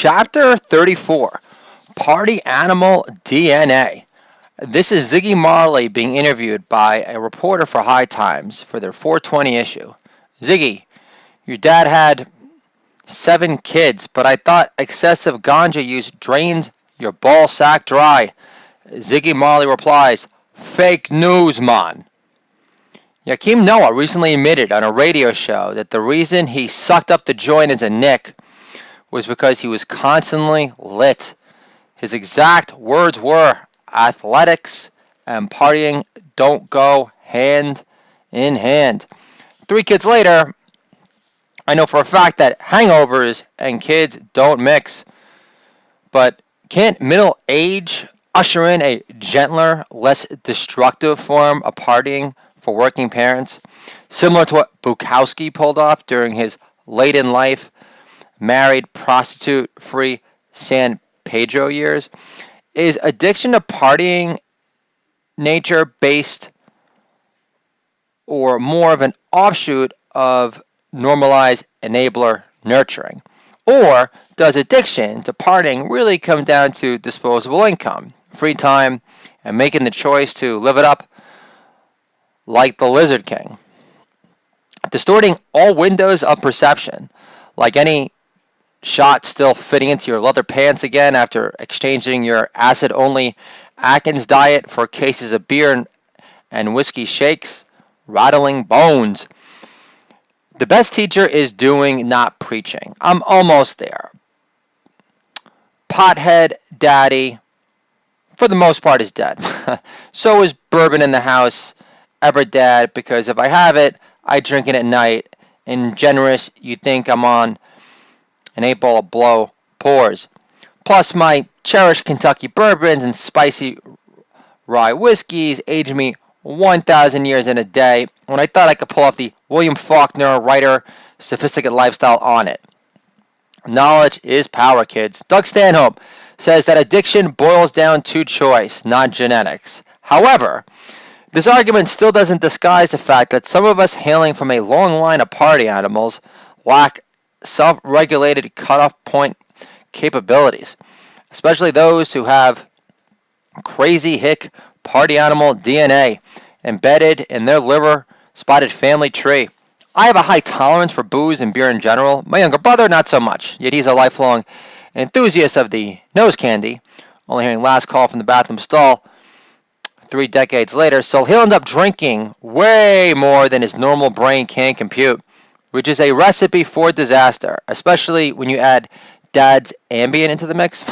Chapter 34, Party Animal DNA. This is Ziggy Marley being interviewed by a reporter for High Times for their 420 issue. Ziggy, your dad had 7 kids, but I thought excessive ganja use drains your ball sack dry. Ziggy Marley replies, fake news, man. Yakim Noah recently admitted on a radio show that the reason he sucked up the joint as a Nick was because he was constantly lit. His exact words were, athletics and partying don't go hand in hand. 3 kids later, I know for a fact that hangovers and kids don't mix. But can't middle age usher in a gentler, less destructive form of partying for working parents? Similar to what Bukowski pulled off during his late in life, married, prostitute-free San Pedro years? Is addiction to partying nature-based or more of an offshoot of normalized enabler nurturing? Or does addiction to partying really come down to disposable income, free time, and making the choice to live it up like the Lizard King? Distorting all windows of perception, like any shot still fitting into your leather pants again after exchanging your acid-only Atkins diet for cases of beer and whiskey shakes, rattling bones. The best teacher is doing, not preaching. I'm almost there. Pothead daddy, for the most part, is dead. So is bourbon in the house ever dead, because if I have it, I drink it at night. And generous, you think I'm on an 8-ball of blow pours. Plus, my cherished Kentucky bourbons and spicy rye whiskeys age me 1,000 years in a day when I thought I could pull off the William Faulkner writer sophisticated lifestyle on it. Knowledge is power, kids. Doug Stanhope says that addiction boils down to choice, not genetics. However, this argument still doesn't disguise the fact that some of us hailing from a long line of party animals lack self-regulated cutoff point capabilities, especially those who have crazy hick party animal DNA embedded in their liver-spotted family tree. I have a high tolerance for booze and beer in general. My younger brother, not so much, yet he's a lifelong enthusiast of the nose candy, only hearing last call from the bathroom stall 3 decades later, so he'll end up drinking way more than his normal brain can compute, which is a recipe for disaster, especially when you add dad's Ambien into the mix.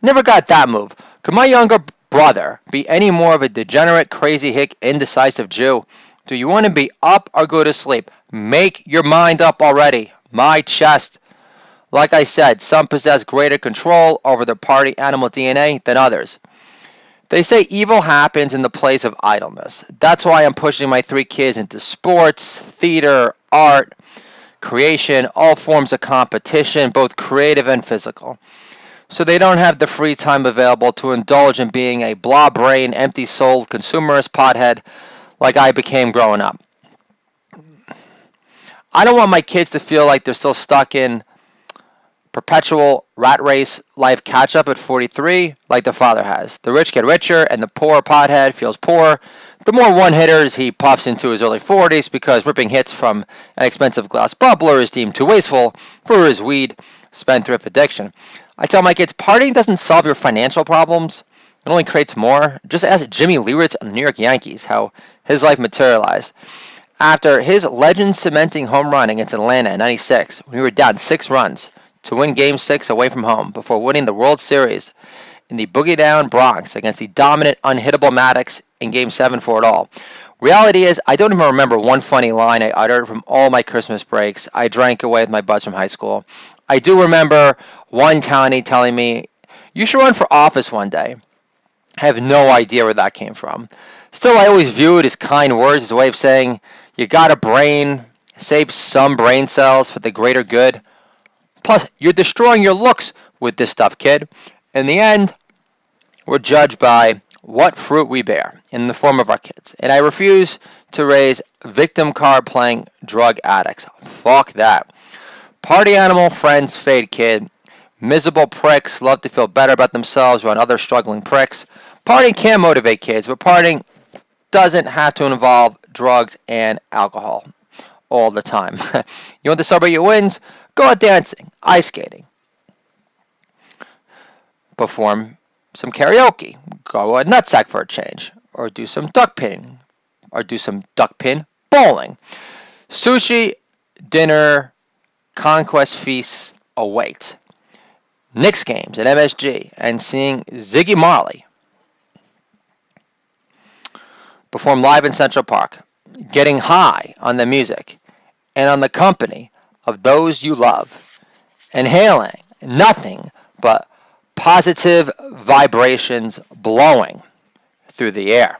Never got that move. Could my younger brother be any more of a degenerate, crazy hick, indecisive Jew? Do you want to be up or go to sleep? Make your mind up already. My chest. Like I said, some possess greater control over their party animal DNA than others. They say evil happens in the place of idleness. That's why I'm pushing my 3 kids into sports, theater, art, creation, all forms of competition, both creative and physical. So they don't have the free time available to indulge in being a blah-brained, empty-souled, consumerist pothead like I became growing up. I don't want my kids to feel like they're still stuck in perpetual rat race life catch-up at 43 like the father has. The rich get richer, and the poor pothead feels poor. The more one-hitters he pops into his early 40s because ripping hits from an expensive glass bubbler is deemed too wasteful for his weed spendthrift addiction. I tell my kids, partying doesn't solve your financial problems. It only creates more. Just ask Jimmy Leyritz on the New York Yankees how his life materialized. After his legend-cementing home run against Atlanta in '96, when we were down 6 runs to win Game 6 away from home before winning the World Series in the boogie-down Bronx against the dominant, unhittable Maddox in Game 7 for it all. Reality is, I don't even remember one funny line I uttered from all my Christmas breaks I drank away with my buds from high school. I do remember one townie telling me, you should run for office one day. I have no idea where that came from. Still, I always view it as kind words, as a way of saying, you got a brain, save some brain cells for the greater good. Plus, you're destroying your looks with this stuff, kid. In the end, we're judged by what fruit we bear in the form of our kids. And I refuse to raise victim card playing drug addicts. Fuck that. Party animal friends fade, kid. Miserable pricks love to feel better about themselves around other struggling pricks. Partying can motivate kids, but partying doesn't have to involve drugs and alcohol all the time. You want to celebrate your wins? Go out dancing, ice skating, perform some karaoke, go a nutsack for a change, or do some duck pinning, or do some duck pin bowling. Sushi, dinner, conquest feasts await. Knicks games at MSG and seeing Ziggy Marley perform live in Central Park, getting high on the music and on the company of those you love, inhaling nothing but positive vibrations blowing through the air.